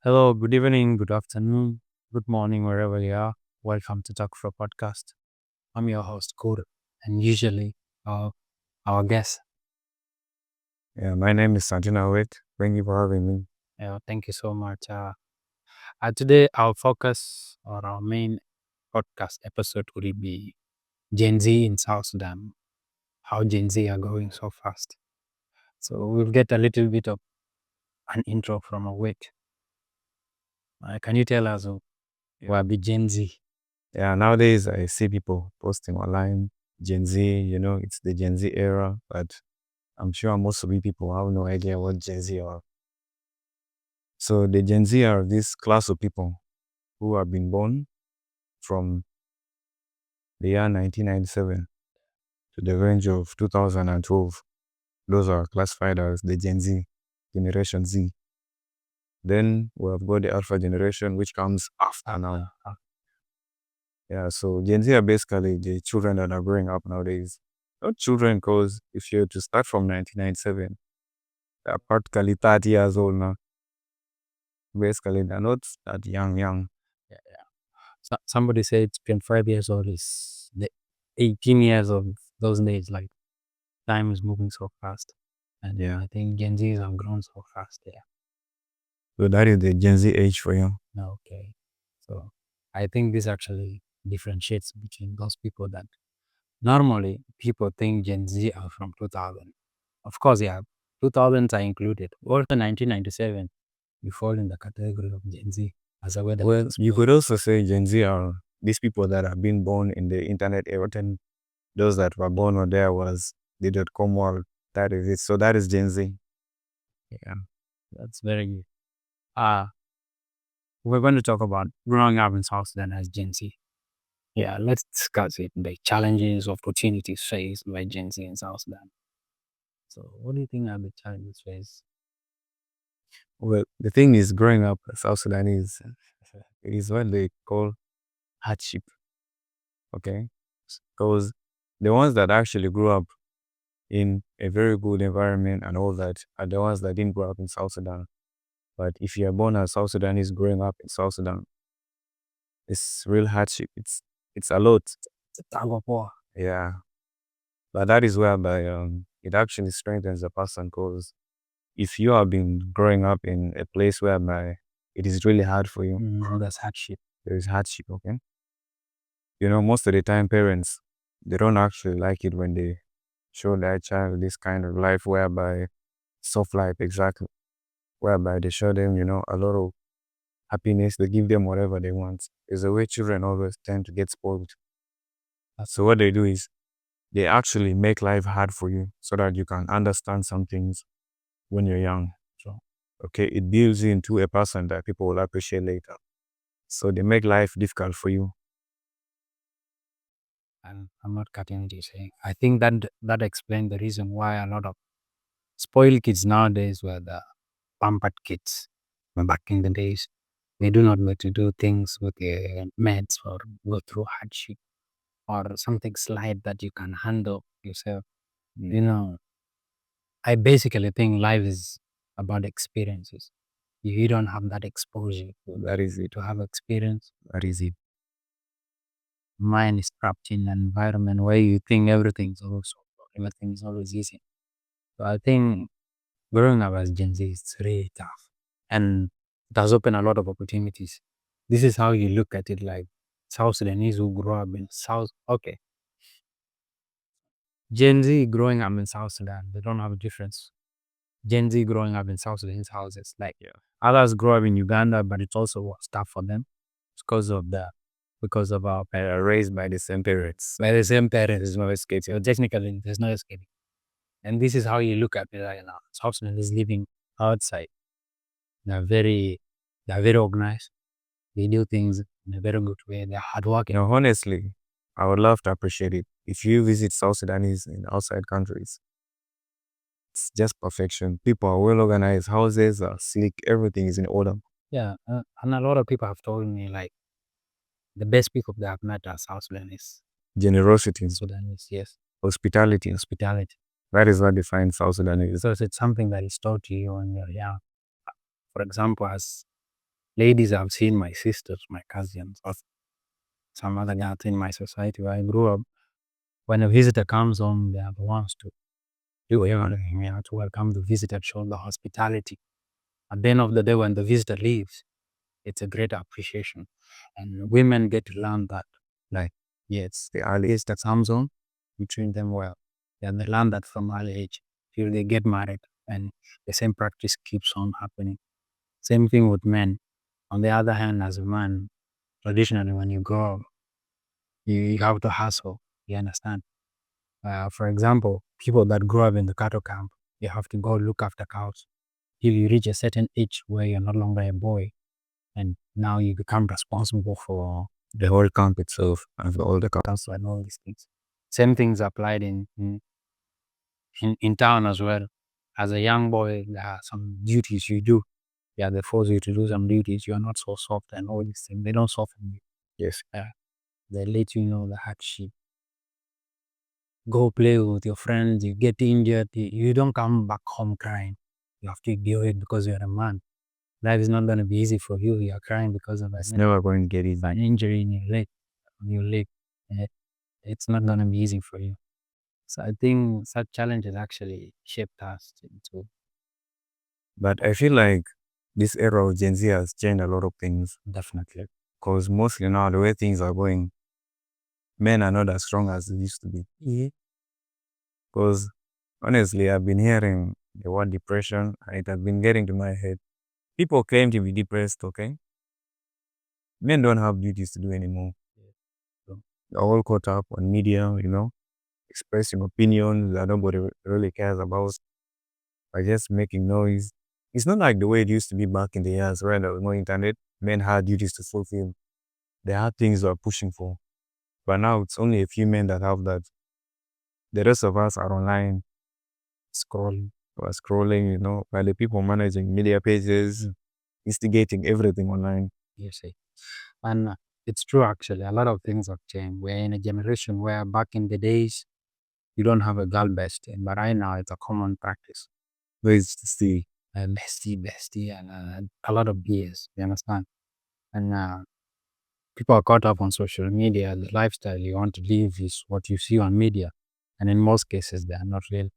Hello, good evening, good afternoon, good morning, wherever you are. Welcome to Talk for Podcast. I'm your host, Kur, and usually our guest. Yeah, my name is Sanjana Wait. Thank you for having me. Thank you so much. Today, our focus or our main podcast episode will be Gen Z in South Sudan. How Gen Z are going so fast. So we'll get a little bit of an intro from Awake. Can you tell us what the Gen Z? Yeah, nowadays I see people posting online, Gen Z, it's the Gen Z era, but I'm sure most of you people have no idea what Gen Z are. So the Gen Z are this class of people who have been born from the year 1997 to the range of 2012. Those are classified as the Gen Z, Generation Z. Then we have got the Alpha generation, which comes after now. Yeah, so Gen Z are basically the children that are growing up nowadays. Not children, because if you're to start from 1997, they're practically 30 years old now. Basically, they're not that young. Yeah, somebody said 25 years old is the 18 years of those days. Like time is moving so fast. And Yeah. I think Gen Zs have grown so fast. Yeah. So that is the Gen Z age for you. Okay. So I think this actually differentiates between those people that normally people think Gen Z are from 2000. Of course, yeah, 2000s are included. Also 1997, you fall in the category of Gen Z as a way that Well, you could also say Gen Z are these people that have been born in the internet era. And those that were born when there was the .com world. That is it. So that is Gen Z. yeah, that's very good. Uh, we're going to talk about growing up in South Sudan as Gen Z. Yeah, let's discuss it. The challenges, opportunities faced by Gen Z in South Sudan. So, what do you think are the challenges faced? Well, the thing is, growing up South Sudanese, it is what they call hardship. Okay, because the ones that actually grew up in a very good environment and all that are the ones that didn't grow up in South Sudan. But if you are born as South Sudanese growing up in South Sudan, it's real hardship. It's a lot. It's a tug of war. Yeah. But that is whereby it actually strengthens a person because if you have been growing up in a place whereby it is really hard for you, That's hardship. there is hardship, okay? Most of the time parents, they don't actually like it when they show their child this kind of life whereby soft life, exactly, whereby they show them, a lot of happiness, they give them whatever they want. Is the way children always tend to get spoiled. So what they do is they actually make life hard for you so that you can understand some things when you're young. So, okay, it builds you into a person that people will appreciate later. So they make life difficult for you. And I'm not cutting what you're saying. I think that explains the reason why a lot of spoiled kids nowadays were the pampered kids. But back in the days, they do not get to do things with their mates or go through hardship or something slight that you can handle yourself. You know, I basically think life is about experiences. If you don't have that exposure That is it. to have experience, That is it. mine is trapped in an environment where you think everything's always easy. So I think growing up as Gen Z is really tough. And it has opened a lot of opportunities. This is how you look at it, like South Sudanese who grow up in South. Okay, Gen Z growing up in South Sudan, they don't have a difference. Gen Z growing up in South Sudanese houses, like others grow up in Uganda, but it also was tough for them because of our Raised by the same parents. by the same parents. There's no escape. So technically, there's no escaping. And this is how you look at it right now. South Sudan is living outside. They're very, they're very organized. They do things in a very good way. They're hardworking. Honestly, I would love to appreciate it. If you visit South Sudanese in outside countries, it's just perfection. People are well organized, houses are sleek, everything is in order. Yeah, and a lot of people have told me like the best people they have met are South Sudanese. Generosity, Sudanese, yes, hospitality. hospitality. That is what defines South Sudanese. So it's something that is taught to you when you're young. For example, as Ladies, I've seen my sisters, my cousins, or some other guys in my society where I grew up. When a visitor comes home, they are the ones to do everything, to welcome the visitor, show the hospitality. At the end of the day, when the visitor leaves, it's a great appreciation. And women get to learn that. Like, yes, the early age that comes home, we treat them well. Yeah, they learn that from early age till they get married. And the same practice keeps on happening. Same thing with men. On the other hand, as a man, traditionally, when you grow up, you have to hustle. You understand? For example, people that grow up in the cattle camp, you have to go look after cows till you reach a certain age where you're no longer a boy, and now you become responsible for the whole camp itself and for all the cows and all these things. Same things applied in town as well. As a young boy, there are some duties you do. Yeah, they force you to do some duties. You are not so soft and all these things. They don't soften you. Yes. They let you know the hardship. Go play with your friends. You get injured. You don't come back home crying. You have to deal with it because you're a man. Life is not going to be easy for you. You're crying because of It's never going to get easy. an injury in your leg. On your leg. It's not going to be easy for you. So I think such challenges actually shaped us into. But I feel like this era of Gen Z has changed a lot of things. Definitely. Because mostly now, the way things are going, men are not as strong as they used to be. Yeah. Because honestly, I've been hearing the word depression and it has been getting to my head. People claim to be depressed, okay? Men don't have duties to do anymore. So, They're all caught up on media, expressing opinions that nobody really cares about, by just making noise. It's not like the way it used to be back in the years where there was no internet. Men had duties to fulfill. They had things they were pushing for. But now it's only a few men that have that. The rest of us are online, scrolling, or scrolling, while the people managing media pages, instigating everything online. you see. And it's true, actually. A lot of things have changed. We're in a generation where back in the days, you don't have a girl bestie, but right now it's a common practice. Ways to see. Bestie, and a lot of beers. You understand? And people are caught up on social media. The lifestyle you want to live is what you see on media, and in most cases, they are not real.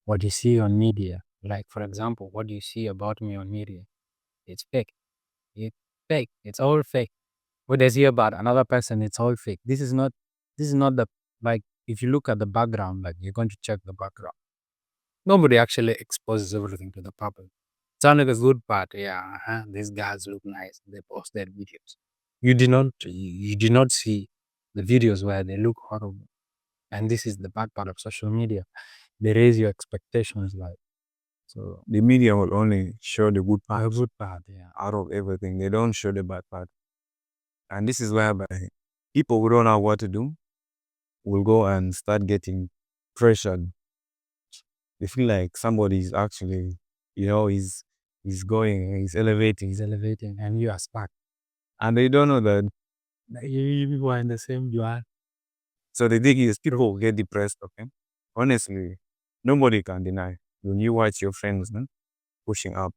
What you see on media, like for example, what you see about me on media, it's fake. It's fake. It's all fake. What they see about another person, it's all fake. This is not. This is not the like. If you look at the background, like you're going to check the background. Nobody actually exposes everything to the public. It's only the good part. Yeah, these guys look nice. They post their videos. You did not see the videos where they look horrible. And this is the bad part of social media. They raise your expectations, like, so The media will only show the good a parts good part. Yeah, out of everything. They don't show the bad part. And this is whereby people who don't know what to do will go and start getting pressured. They feel like somebody is actually, he's going, he's elevating, and you are stuck. and they don't know that. Like, you people are in the same. You are. So the thing is, people get depressed, okay? Honestly, nobody can deny. When you watch your friends pushing up,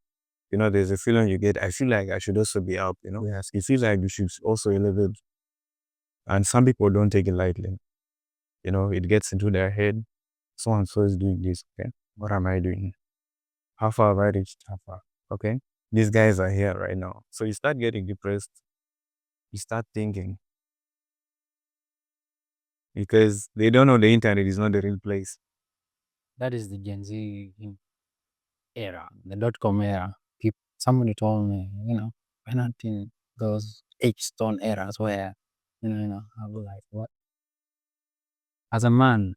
there's a feeling you get, I feel like I should also be up. Yes. You feel like you should also elevate. And some people don't take it lightly. It gets into their head. So and so is doing this, okay? What am I doing? How far have I reached? How far? Okay? These guys are here right now. So you start getting depressed. You start thinking because they don't know the internet is not the real place. That is the Gen Z era, the .com era. Somebody told me, we're not in those H-stone eras where, I was like, what? As a man,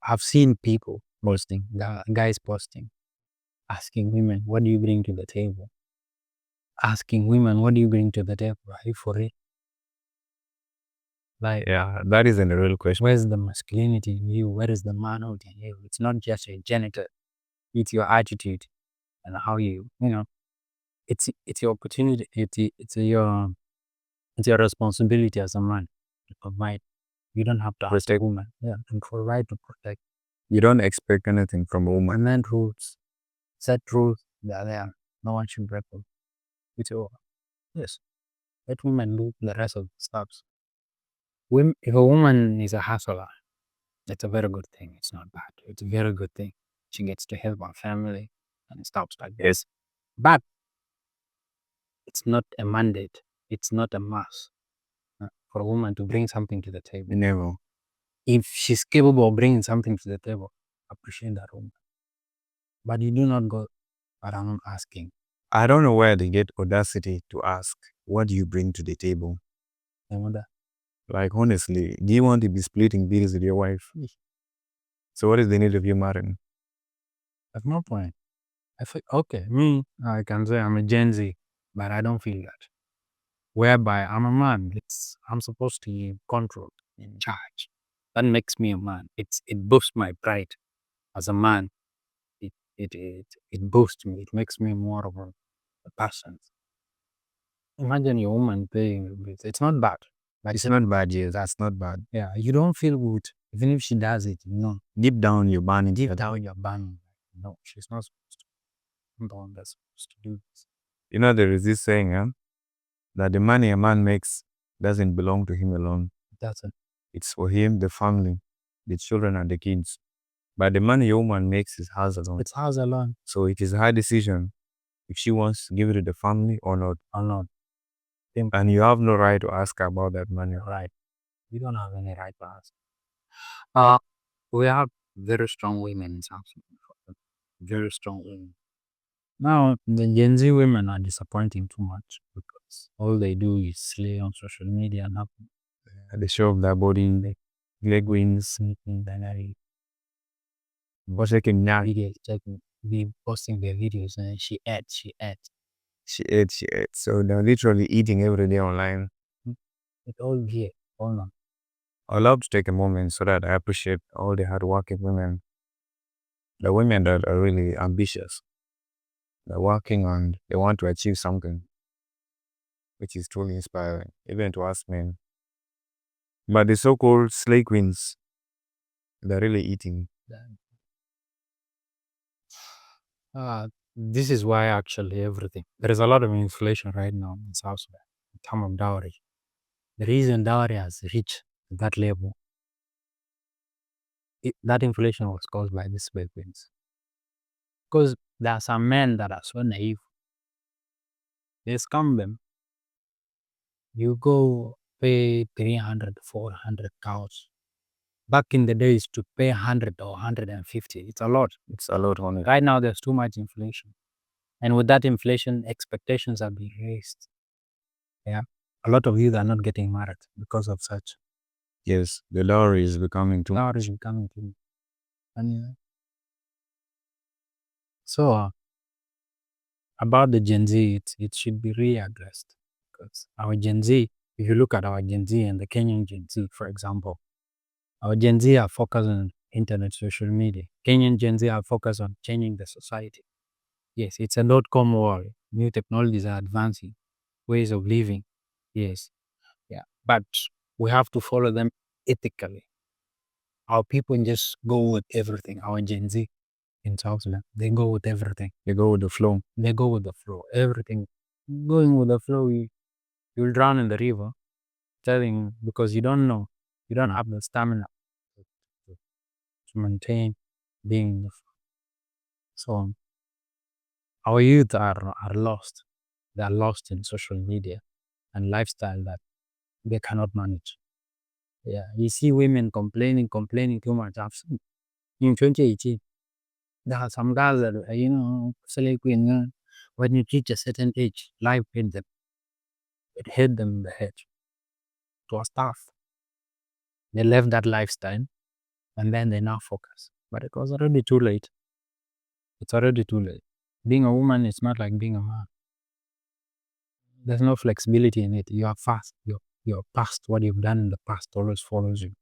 I've seen people posting, guys posting, asking women, what do you bring to the table? Asking women, what do you bring to the table? Are you for it? Like, Yeah, that isn't a real question. where's the masculinity in you? Where is the manhood in you? It's not just your genital, it's your attitude and how it's your opportunity. It's your responsibility as a man to provide. You don't have to ask a woman. Yeah, and provide to protect. You don't expect anything from a woman. And then rules, set rules, they are there. No one should break them. It's all. Yes. Let women do the rest of the stuff. If a woman is a hustler, it's a very good thing. It's not bad. It's a very good thing. She gets to help her family and stuff like this. But it's not a mandate. It's not a must for a woman to bring something to the table. Never. If she's capable of bringing something to the table, appreciate that woman. But you do not go around asking. I don't know where they get audacity to ask, what do you bring to the table? I wonder. Like, honestly, do you want to be splitting bills with your wife? So what is the need of you marrying? At no point. I feel okay. Me, I can say I'm a Gen Z, but I don't feel that. Whereby I'm a man, I'm supposed to be controlled, in charge. That makes me a man. It boosts my pride as a man. It boosts me. It makes me more of a person. Imagine your woman paying your bills. It's not bad. But It's not bad, yes, that's not bad. yeah, you don't feel good. Even if she does it, Deep down, you're banning deep that. down you're banning. No, she's not supposed to. I'm the one that's supposed to do this. You know, there is this saying, that the money a man makes doesn't belong to him alone. That's it. It's for him, the family, the children, and the kids. But the money a woman makes is hers alone. It's hers alone. So it is her decision if she wants to give it to the family or not. Or not. And you have no right to ask her about that money. Right. We don't have any right to ask. Uh, we have very strong women in South Sudan. Very strong women. Now, the Gen Z women are disappointing too much because all they do is slay on social media and happen. They show off their body, leg wings, Sneaking, binary, checking now. videos, checking, be posting their videos, and she ate. She ate. So they're literally eating every day online. It all here, all on. I love to take a moment so that I appreciate all the hardworking women. The women that are really ambitious. They're working and they want to achieve something, which is truly inspiring, even to us men. But the so-called slay queens, they're really eating. This is why actually everything. There is a lot of inflation right now in South Sudan in terms of dowry. The reason dowry has reached that level, that inflation was caused by these weapons. Because there are some men that are so naive. They scam them. You go pay 300, 400 cows. Back in the days, to pay 100 or 150, it's a lot. It's a lot on it. Right now, there's too much inflation. And with that inflation, expectations are being raised. Yeah. A lot of youth are not getting married because of such. Yes, the dowry is becoming too Dowry is becoming too much. And so, about the Gen Z, it should be readdressed. Because our Gen Z, if you look at our Gen Z and the Kenyan Gen Z, for example, our Gen Z are focused on internet, social media. Kenyan Gen Z are focused on changing the society. Yes, it's a .com world. New technologies are advancing, ways of living. Yes, yeah. But we have to follow them ethically. Our people just go with everything. Our Gen Z in South Sudan, they go with everything. They go with the flow. They go with the flow. Everything going with the flow. You'll drown in the river. Telling because you don't know, you don't have the stamina to maintain being in the flow. So our youth are lost. They are lost in social media and lifestyle that they cannot manage. Yeah, you see women complaining too much. I've seen in 2018. There are some guys that slay queen. When you reach a certain age, life hit them. It hit them in the head. It was tough. They left that lifestyle and then they now focus. But it was already too late. It's already too late. Being a woman is not like being a man. There's no flexibility in it. You are fast. Your past, what you've done in the past always follows you.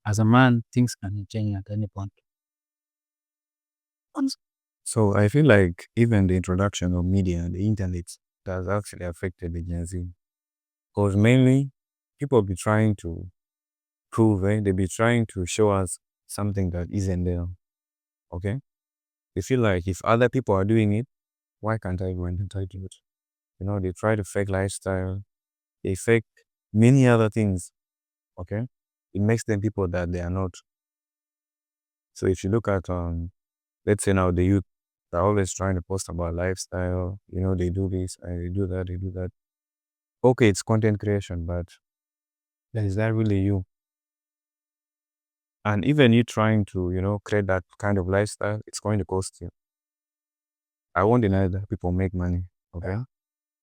As a man, things can change at any point. So I feel like even the introduction of media, the internet, has actually affected the Gen Z. Because mainly, people be trying to prove, they be trying to show us something that isn't there. Okay? They feel like if other people are doing it, why can't I go and try to do it? You know, they try to fake lifestyle. They fake many other things. Okay. It makes them people that they are not. So if you look at let's say now the youth, they're always trying to post about lifestyle, you know, they do this and they do that, they do that. Okay, it's content creation, but is that really you? And even you trying to, you know, create that kind of lifestyle, it's going to cost you. I won't deny that people make money. Okay. Yeah.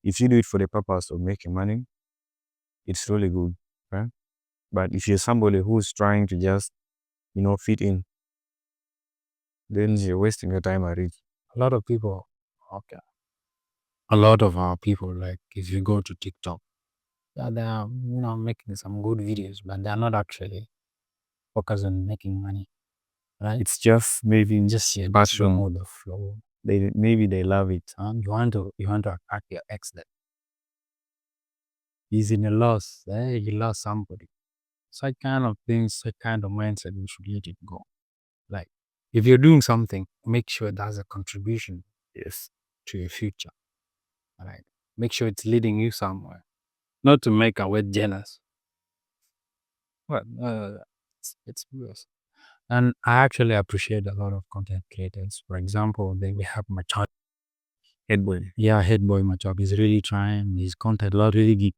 If you do it for the purpose of making money, it's really good. Okay. But if you're somebody who's trying to just, you know, fit in, then you're wasting your time at it. A lot of people, okay. A lot of our people, like if you go to TikTok, yeah, they are, making some good videos, but they are not actually focused on making money, right? It's just maybe Just yeah, passion. go with the flow. Maybe they love it. You want to attack your ex that he's in a loss, he lost somebody. Such kind of things, such kind of mindset, we should let it go. Like if you're doing something, make sure that's a contribution, yes, to your future. Right? Make sure it's leading you somewhere, not to make a way jealous. Well, it's worse. And I actually appreciate a lot of content creators. For example, we have Machado. Headboy. Yeah, Headboy Machado is really trying. His content a lot really good.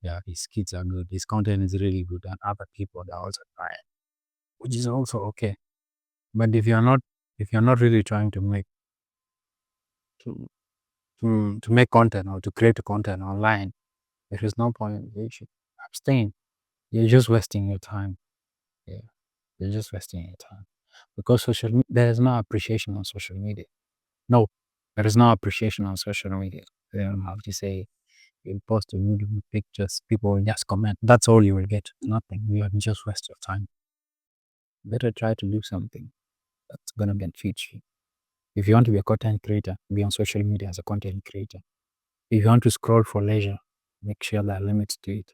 Yeah, his skits are good. His content is really good, and other people are also trying, which is also okay. But if you're not really trying to make to to make content or to create content online, there is no point. You should abstain. You're just wasting your time. Yeah, you're just wasting your time because there is no appreciation on social media. No, there is no appreciation on social media. How to say, you post a beautiful pictures, people will just comment. That's all you will get. Nothing. You are just waste your time. Better try to do something that's gonna benefit you. If you want to be a content creator, be on social media as a content creator. If you want to scroll for leisure, make sure there are limits to it.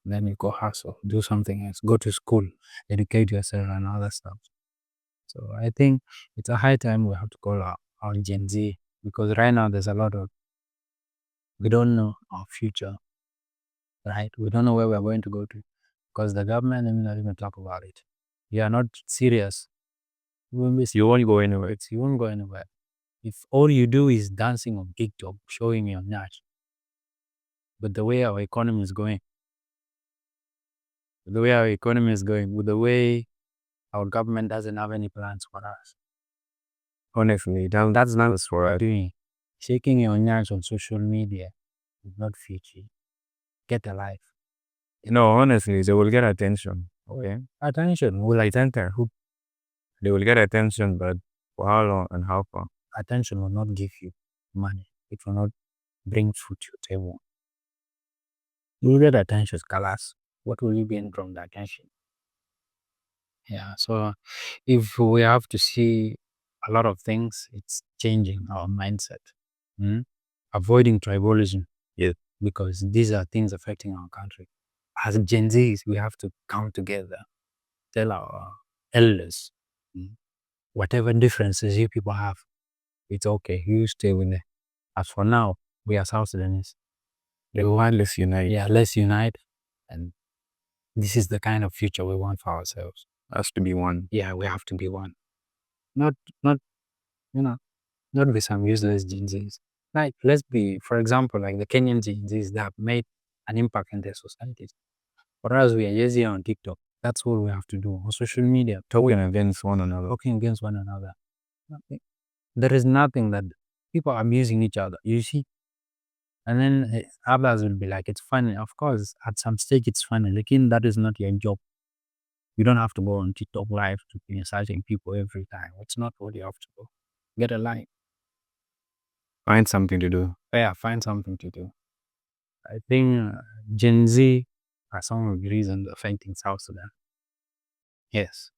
Then you go hustle, do something else, go to school, educate yourself and other stuff. So I think it's a high time we have to call our Gen Z because right now there's a lot of we don't know our future, right? We don't know where we're going to go to because the government will not even talk about it. You are not serious. You won't go anywhere. You won't go anywhere. If all you do is dancing on TikTok, showing your nyash, but the way our economy is going, with the way our government doesn't have any plans for us. Honestly, that's not for us. Doing shaking your nyash on social media is not feature. Get a life. No, honestly, they will get attention. Okay. Attention. Will attention who They will get attention, but for how long and how far? attention will not give you money. It will not bring food to your table. You will get attention, Kalas. What will you gain from the attention? Yeah. So if we have to see a lot of things, it's changing our mindset. Avoiding tribalism. Yes. Because these are things affecting our country. As Gen Zs, we have to come together, tell our elders, whatever differences you people have, it's okay. You stay with it. As for now, we are South Sudanese. Let's unite. Yeah, let's unite. And this is the kind of future we want for ourselves. Has to be one. Yeah, we have to be one. Not, not, not with some useless Gen Zs. Like, let's be, for example, like the Kenyan Gen Zs that have made an impact in their societies. For us, we are just here on TikTok. That's what we have to do on social media. Talking against one another. Talking against one another. There is nothing that people are abusing each other. You see, and then others will be like, it's funny. Of course, at some stage, it's funny. Like, that is not your job. You don't have to go on TikTok live to be insulting people every time. It's not what you have to do. Get a life. Find something to do. Yeah, find something to do. I think Gen Z are some of the reasons affecting South Sudan. Yes,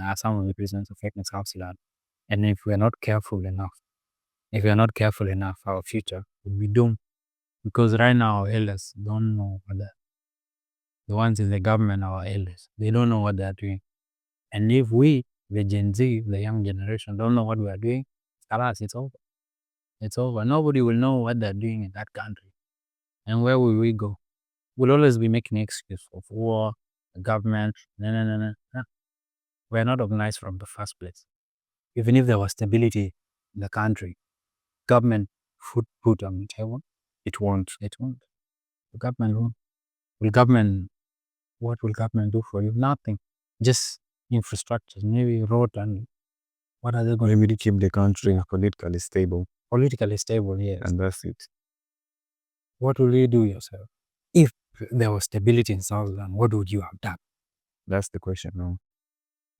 are some of the reasons affecting South Sudan. And if we're not careful enough, our future will be doomed. Because right now, our elders don't know what the ones in the government, our elders, they don't know what they're doing. And if we, the Gen Z, the young generation, don't know what we are doing, alas, it's over. It's over. Nobody will know what they're doing in that country. And where will we go? We'll always be making excuse of war, the government. No, no, no, no. No. We're not organized from the first place. Even if there was stability in the country, government would put on the table. It won't. It won't. The government won't. Will government, what will government do for you? Nothing. Just infrastructure, maybe road and what are they going Maybe to keep the country politically stable. politically stable, yes. And that's it. What will you do yourself? If there was stability in South Sudan, what would you have done? That's the question now.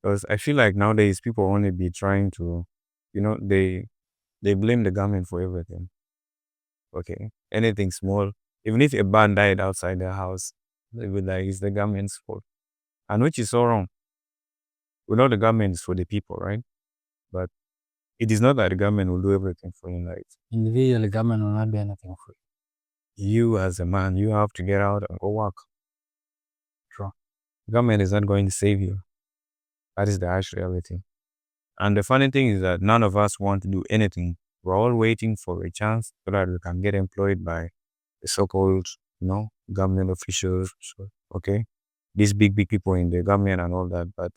Because I feel like nowadays people only be trying to, they blame the government for everything. Okay. Anything small. Even if a man died outside their house, they would like it's the government's fault. And which is so wrong. We know the government is for the people, right? But it is not that the government will do everything for you. Like Individually, government will not do anything for you as a man, you have to get out and go work. True. Government is not going to save you. That is the harsh reality. And the funny thing is that none of us want to do anything. We're all waiting for a chance so that we can get employed by the so-called, government officials. Okay. These big people in the government and all that. But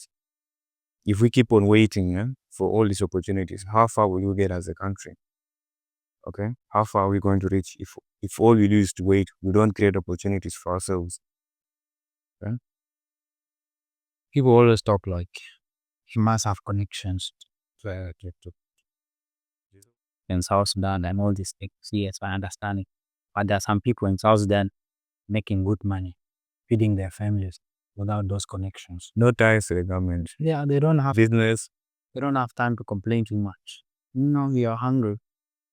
if we keep on waiting for all these opportunities, how far will we get as a country? Okay. How far are we going to reach if all we do is to wait, we don't create opportunities for ourselves? Okay? People always talk like he must have connections to in South Sudan and all these things. Yes, I understand it. But there are some people in South Sudan making good money, feeding their families without those connections. No ties to the government. Yeah, they don't have Business. They don't have time to complain too much. You're hungry,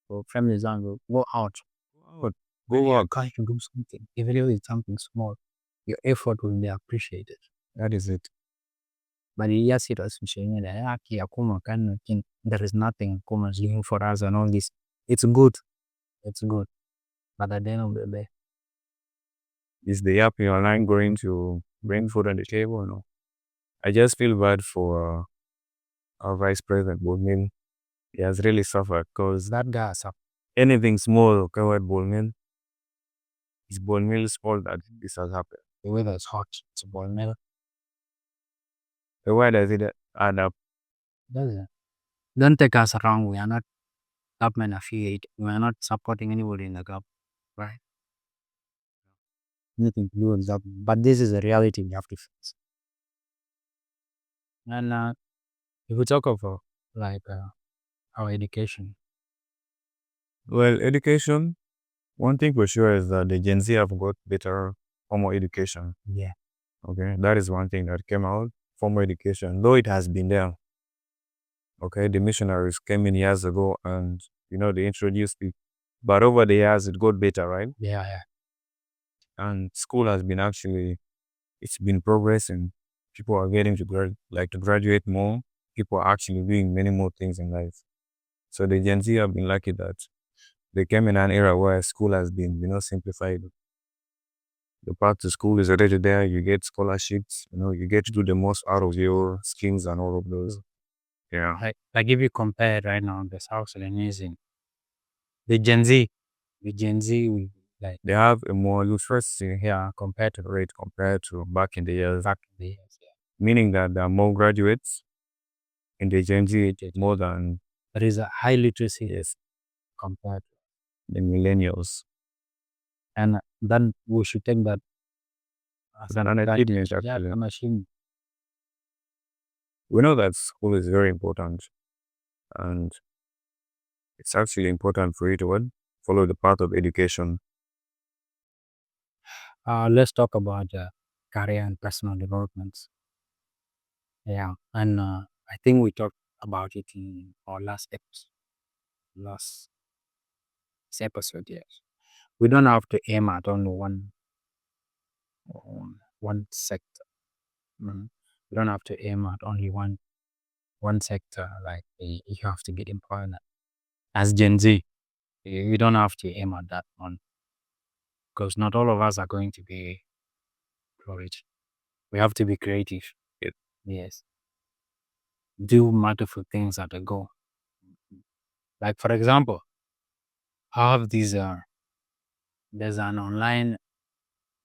or family is hungry. Go out. But go work. Try to do something. Even if it's something small, your effort will be appreciated. That is it. But yes, it was saying that there is nothing Kuma doing for us and all this. It's good. It's good. But at the end of the day, Is the app in your line going to bring food on the table or no? I just feel bad for our vice president, Bolmin. He has really suffered because that guy is up. anything small covered Bolmin. It's Bolmin's fault that this has happened. The weather is hot. It's a ball mill. So why does it add up? Does it? Don't take us wrong. We are not government affiliated. We are not supporting anybody in the government, right? Nothing to do with that. But this is a reality we have to face. And if we talk about our education, Well, education, one thing for sure is that the Gen Z have got better formal education. yeah, Okay, that is one thing that came out. Formal education, though it has been there. Okay, the missionaries came in years ago and they introduced it. But over the years it got better, right? yeah. And school has been it's been progressing. People are getting to graduate more. People are actually doing many more things in life. So the Gen Z have been lucky that they came in an era where school has been, simplified. The path to school is already there. You get scholarships. You get to do the most out of your skills and all of those. Yeah. Like if you compare right now the South Sudanese in the Gen Z, we like They have a more literacy compared to rate compared to back in the years. back in the years. Yeah. Meaning that there are more graduates in the Gen Z more than There is a high literacy compared to the millennials. and then we should take that as an achievement, advantage. Yeah, actually. a machine. We know that school is very important and it's actually important for you to follow the path of education. Let's talk about career and personal developments. Yeah, and I think we talked about it in our last episode. Yes, we don't have to aim at only one sector. We don't have to aim at only one sector. Like you have to get employment. As Gen Z, you don't have to aim at that one because not all of us are going to be rich. We have to be creative. Yes, do multiple things at a go. Like for example, I have these. There's an online.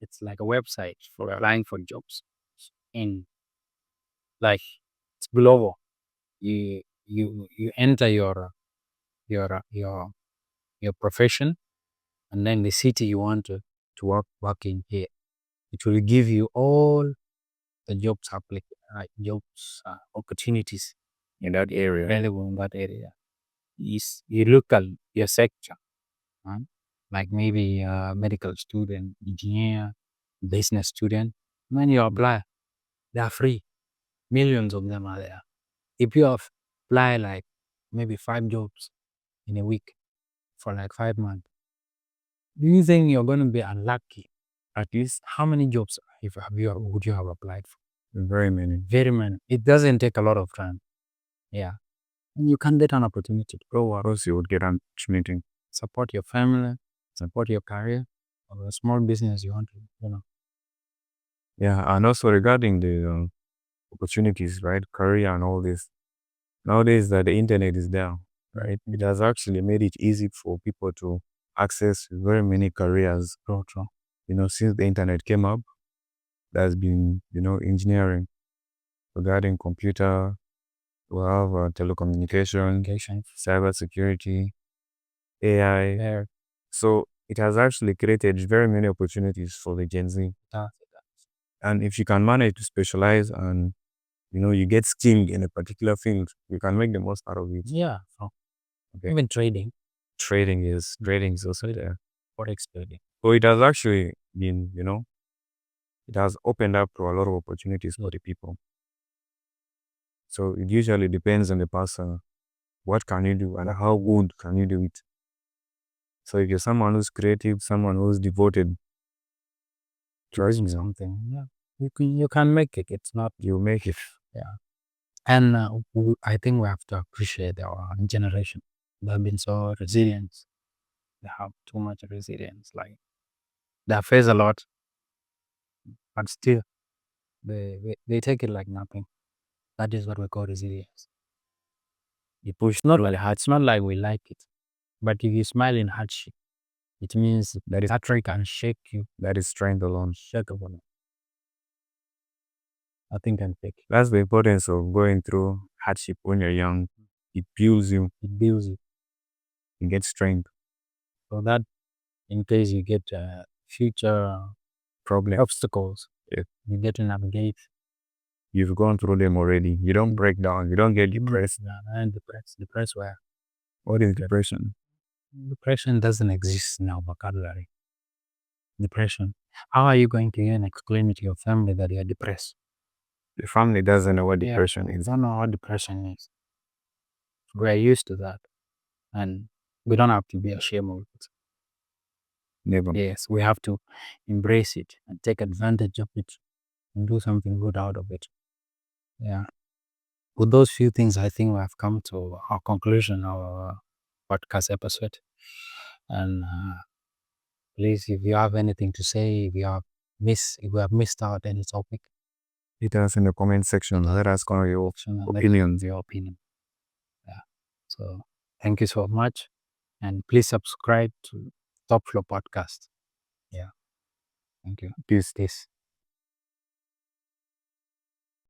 It's like a website for applying for jobs. In like it's global. You enter your your profession and then the city you want to work in here. It will give you all the jobs opportunities in that area. available in that area. You look at your sector, huh? Like maybe a medical student, engineer, business student. When you apply, they are free. Millions of them are there. If you apply like maybe 5 jobs in a week for like 5 months, do you think you're going to be unlucky? At least how many jobs would you have applied for? Very many. Very many. It doesn't take a lot of time. Yeah. And you can get an opportunity to grow Of up, course, you would get an opportunity. support your family, support your career, or a small business you want to. Yeah, and also regarding the opportunities, right? Career and all this. Nowadays that the internet is there, right? It has actually made it easy for people to access very many careers. True. Since the internet came up, there's been, engineering regarding computer, we have telecommunication, Education. cybersecurity, AI. Yeah. So it has actually created very many opportunities for the Gen Z. And if you can manage to specialize and you get skilled in a particular field, you can make the most out of it. Yeah. So Okay. even trading, Trading is also there. forex trading. So it has actually been, it has opened up to a lot of opportunities for the people. So it usually depends on the person. What can you do and how good can you do it? So if you're someone who's creative, someone who's devoted, trust me, Something. Yeah. You can make it. It's not. you'll make it. Yeah. And I think we have to appreciate our generation. They've been so resilient. They have too much resilience. Like they face a lot, but still they take it like nothing. That is what we call resilience. You push not really hard. It's not like we like it, but if you smile in hardship, it means that trait can shake you. That is strength alone. Shake upon it. Nothing can shake you. That's the importance of going through hardship when you're young. It builds you, It builds you. you get strength. So that in case you get future Problem. obstacles, Yeah. you get to navigate. You've gone through them already. You don't break down. You don't get depressed. Yeah, and depressed where? What is depression? Depression doesn't exist in our vocabulary. Depression. How are you going to even explain it to your family that you're depressed? The family doesn't know what depression Yeah, is. don't know what depression is. We're used to that. And we don't have to be ashamed of it. Never. Yes, we have to embrace it and take advantage of it and do something good out of it. Yeah. With those few things, I think we have come to our conclusion, our podcast episode. And please, if you have anything to say, if we have missed out any topic, Hit us in the comment section. Let us know your opinions. your opinion. Yeah. So thank you so much. And please subscribe to Top Flow Podcast. Yeah. Thank you. Peace. Peace.